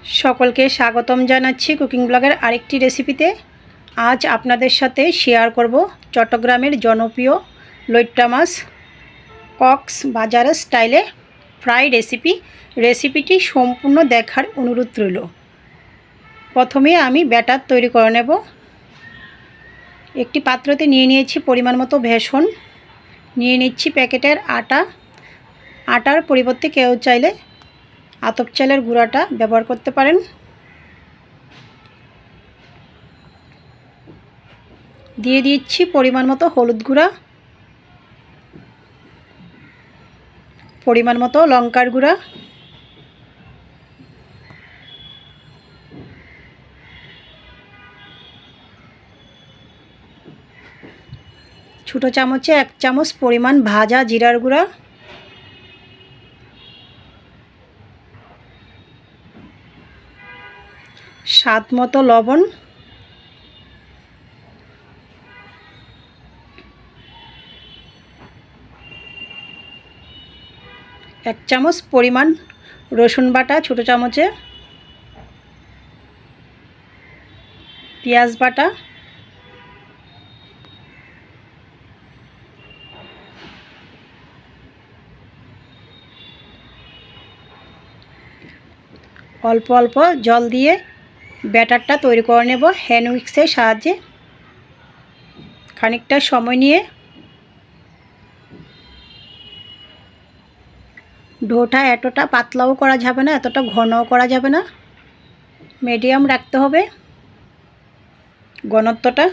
সকলকে স্বাগতম জানাচ্ছি কুকিং ব্লগের আরেকটি রেসিপিতে। আজ আপনাদের সাথে শেয়ার করব চট্টগ্রামের জনপ্রিয় লইট্টা মাছ কক্সবাজার স্টাইলে ফ্রাই রেসিপিটি সম্পূর্ণ দেখার অনুরোধ রইল। প্রথমে আমি ব্যাটার তৈরি করে নেব। একটি পাত্রতে নিয়ে নিয়েছি পরিমাণ মতো বেসন, নিয়ে নিচ্ছি প্যাকেটের আটার পরিবর্তে কেউ চাইলে আতপ চালের গুঁড়াটা ব্যবহার করতে পারেন। দিয়ে দিচ্ছি পরিমাণ মতো হলুদ গুঁড়া, পরিমাণ মতো লঙ্কার গুঁড়া, ছোটো চামচে 1 চামচ পরিমাণ ভাজা জিরার গুঁড়া, স্বাদ মতো লবণ, 1 চামচ পরিমাণ রসুন বাটা ছোটো চামচে, পেঁয়াজ বাটা, অল্প অল্প জল দিয়ে ব্যাটারটা তৈরি করে নেব হ্যান্ড উইক্সের সাহায্যে। খানিকটা সময় নিয়ে ডোটা এতটা পাতলাও করা যাবে না, এতটা ঘনও করা যাবে না, মিডিয়াম রাখতে হবে ঘনত্বটা।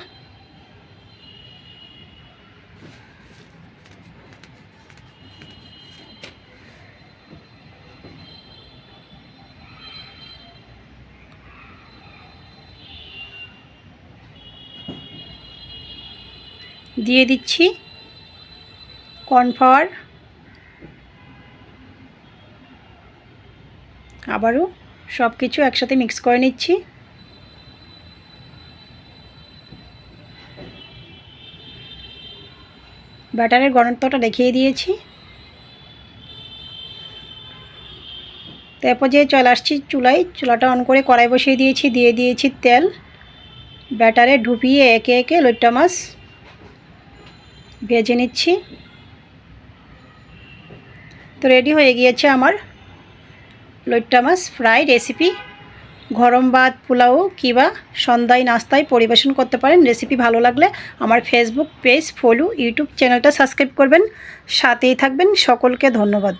দিয়ে দিচ্ছি কর্নফ্লাওয়ার, আবারও সব কিছু একসাথে মিক্স করে নিচ্ছি। ব্যাটারের ঘনত্বটা দেখিয়ে দিয়েছি। তারপর যে চলে আসছি চুলাটা অন করে কড়াই বসিয়ে দিয়েছি, দিয়ে দিয়েছি তেল। ব্যাটারে ডুবিয়ে একে একে লইট্টা মাছ ভেজে নিচ্ছি। তো রেডি হয়ে গিয়েছে আমার লইট্টা মাছ ফ্রাই রেসিপি। গরম ভাত, পোলাও কিংবা সন্ধ্যায় নাস্তায় পরিবেশন করতে পারেন। রেসিপি ভালো লাগলে আমার ফেসবুক পেজ ফলো, ইউটিউব চ্যানেলটা সাবস্ক্রাইব করবেন, সাথেই থাকবেন। সকলকে ধন্যবাদ।